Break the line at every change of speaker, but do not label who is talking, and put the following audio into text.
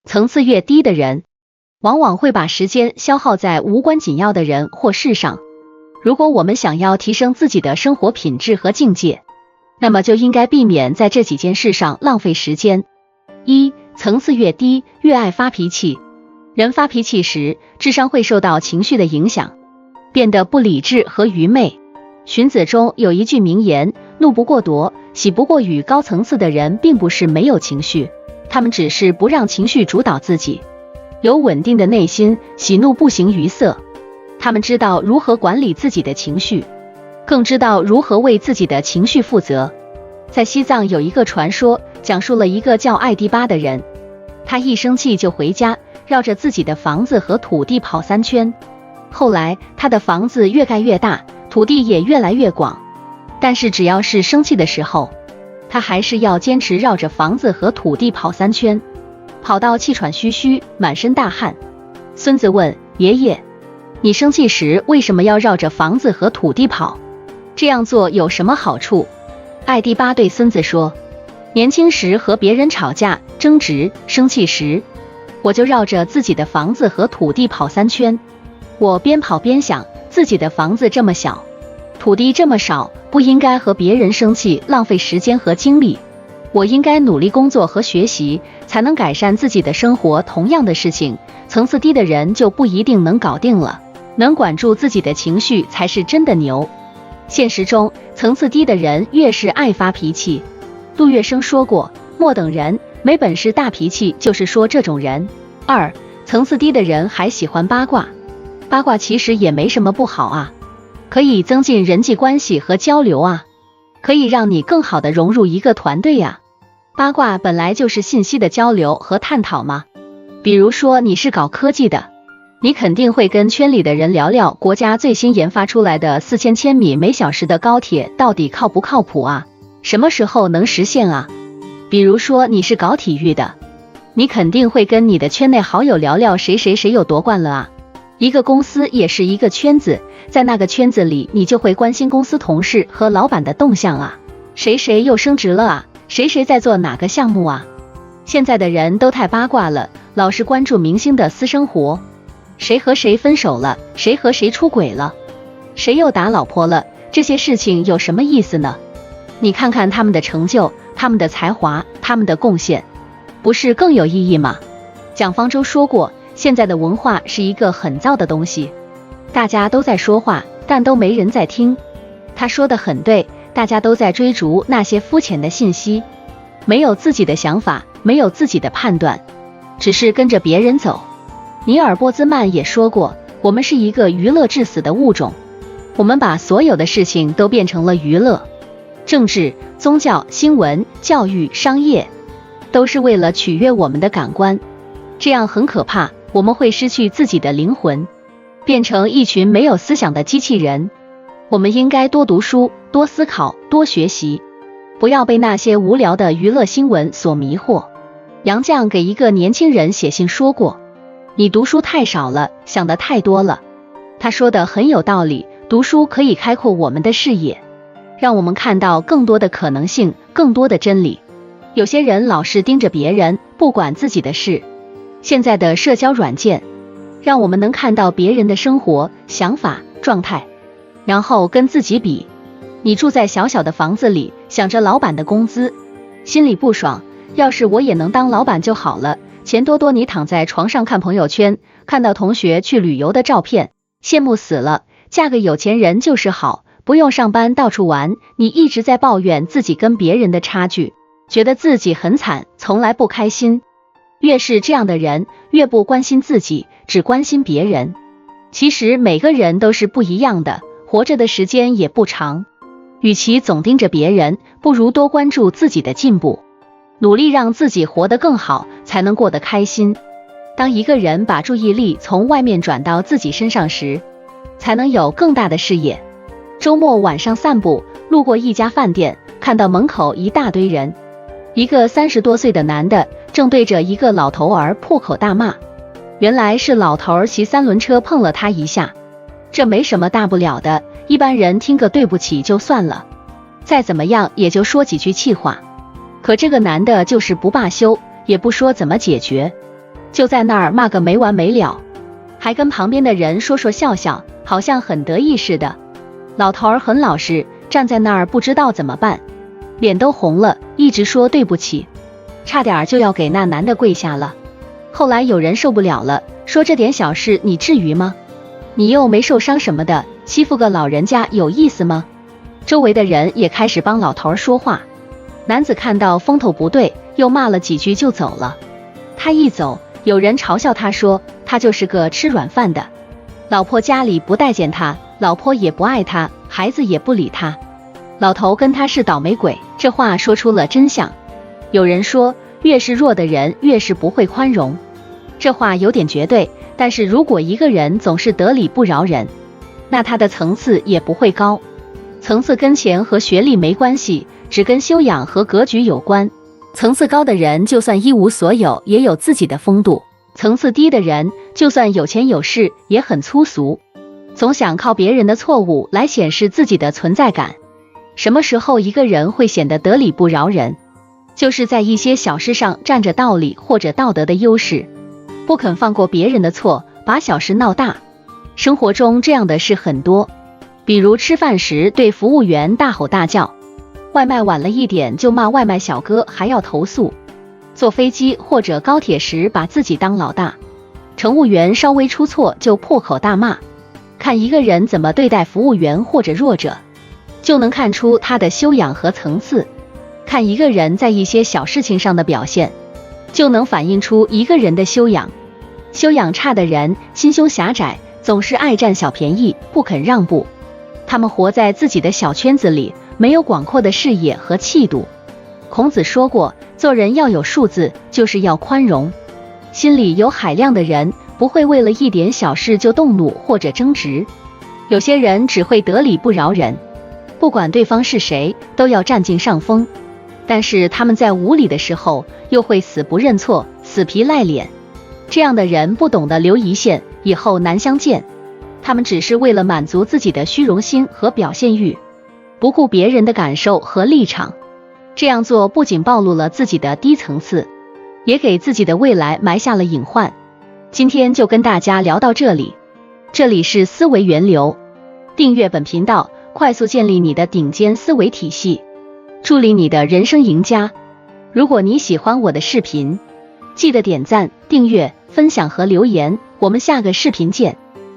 层次越低的人，往往会把时间消耗在无关紧要的人或事上。如果我们想要提升自己的生活品质和境界，那么就应该避免在这几件事上浪费时间。一、层次越低，越爱发脾气。人发脾气时，智商会受到情绪的影响，变得不理智和愚昧。荀子中有一句名言：怒不过夺，喜不过语。高层次的人并不是没有情绪，他们只是不让情绪主导自己，有稳定的内心，喜怒不形于色。他们知道如何管理自己的情绪，更知道如何为自己的情绪负责。在西藏有一个传说，讲述了一个叫艾迪巴的人，他一生气就回家，绕着自己的房子和土地跑3圈。后来他的房子越盖越大，土地也越来越广，但是只要是生气的时候，他还是要坚持绕着房子和土地跑3圈，跑到气喘吁吁，满身大汗。孙子问爷爷，你生气时为什么要绕着房子和土地跑？这样做有什么好处？艾迪巴对孙子说，年轻时和别人吵架争执，生气时我就绕着自己的房子和土地跑3圈。我边跑边想，自己的房子这么小，土地这么少，不应该和别人生气，浪费时间和精力。我应该努力工作和学习，才能改善自己的生活。同样的事情，层次低的人就不一定能搞定了，能管住自己的情绪才是真的牛。现实中，层次低的人越是爱发脾气。杜月笙说过，莫等人，没本事大脾气，就是说这种人。2、层次低的人还喜欢八卦。八卦其实也没什么不好啊，可以增进人际关系和交流啊，可以让你更好的融入一个团队啊。八卦本来就是信息的交流和探讨嘛。比如说你是搞科技的，你肯定会跟圈里的人聊聊国家最新研发出来的4000千米每小时的高铁到底靠不靠谱啊，什么时候能实现啊。比如说你是搞体育的，你肯定会跟你的圈内好友聊聊谁谁谁又夺冠了啊。一个公司也是一个圈子，在那个圈子里，你就会关心公司同事和老板的动向啊，谁谁又升职了啊，谁谁在做哪个项目啊。现在的人都太八卦了，老是关注明星的私生活，谁和谁分手了，谁和谁出轨了，谁又打老婆了，这些事情有什么意思呢？你看看他们的成就，他们的才华，他们的贡献，不是更有意义吗？蒋方舟说过，现在的文化是一个很糟的东西，大家都在说话，但都没人在听。他说的很对，大家都在追逐那些肤浅的信息，没有自己的想法，没有自己的判断，只是跟着别人走。尼尔·波兹曼也说过，我们是一个娱乐至死的物种，我们把所有的事情都变成了娱乐，政治、宗教、新闻、教育、商业，都是为了取悦我们的感官。这样很可怕，我们会失去自己的灵魂，变成一群没有思想的机器人。我们应该多读书，多思考，多学习，不要被那些无聊的娱乐新闻所迷惑。杨绛给一个年轻人写信说过，你读书太少了，想得太多了。他说的很有道理，读书可以开阔我们的视野，让我们看到更多的可能性，更多的真理。有些人老是盯着别人，不管自己的事。现在的社交软件让我们能看到别人的生活、想法、状态，然后跟自己比。你住在小小的房子里，想着老板的工资，心里不爽，要是我也能当老板就好了。钱多多，你躺在床上看朋友圈，看到同学去旅游的照片，羡慕死了，嫁个有钱人就是好，不用上班到处玩。你一直在抱怨自己跟别人的差距，觉得自己很惨，从来不开心。越是这样的人，越不关心自己，只关心别人。其实每个人都是不一样的，活着的时间也不长，与其总盯着别人，不如多关注自己的进步，努力让自己活得更好，才能过得开心。当一个人把注意力从外面转到自己身上时，才能有更大的视野。周末晚上散步，路过一家饭店，看到门口一大堆人，一个30多岁的男的正对着一个老头儿破口大骂，原来是老头儿骑3轮车碰了他一下，这没什么大不了的，一般人听个对不起就算了，再怎么样也就说几句气话。可这个男的就是不罢休，也不说怎么解决，就在那儿骂个没完没了，还跟旁边的人说说笑笑，好像很得意似的。老头儿很老实，站在那儿不知道怎么办，脸都红了，一直说对不起，差点就要给那男的跪下了。后来有人受不了了，说这点小事你至于吗？你又没受伤什么的，欺负个老人家有意思吗？周围的人也开始帮老头儿说话。男子看到风头不对，又骂了几句就走了。他一走，有人嘲笑他说他就是个吃软饭的，老婆家里不待见他，老婆也不爱他，孩子也不理他，老头跟他是倒霉鬼。这话说出了真相。有人说越是弱的人越是不会宽容，这话有点绝对，但是如果一个人总是得理不饶人，那他的层次也不会高。层次跟钱和学历没关系，只跟修养和格局有关。层次高的人就算一无所有也有自己的风度，层次低的人就算有钱有势也很粗俗，总想靠别人的错误来显示自己的存在感。什么时候一个人会显得得理不饶人？就是在一些小事上占着道理或者道德的优势，不肯放过别人的错，把小事闹大。生活中这样的事很多，比如吃饭时对服务员大吼大叫，外卖晚了一点就骂外卖小哥还要投诉，坐飞机或者高铁时把自己当老大，乘务员稍微出错就破口大骂。看一个人怎么对待服务员或者弱者，就能看出他的修养和层次。看一个人在一些小事情上的表现，就能反映出一个人的修养。修养差的人心胸狭窄，总是爱占小便宜，不肯让步。他们活在自己的小圈子里，没有广阔的视野和气度。孔子说过，做人要有数字，就是要宽容。心里有海量的人，不会为了一点小事就动怒或者争执。有些人只会得理不饶人，不管对方是谁，都要占尽上风。但是他们在无理的时候，又会死不认错，死皮赖脸。这样的人不懂得留一线，以后难相见。他们只是为了满足自己的虚荣心和表现欲，不顾别人的感受和立场。这样做不仅暴露了自己的低层次，也给自己的未来埋下了隐患。今天就跟大家聊到这里，这里是思维源流。订阅本频道，快速建立你的顶尖思维体系，助力你的人生赢家。如果你喜欢我的视频，记得点赞、订阅、分享和留言，我们下个视频见。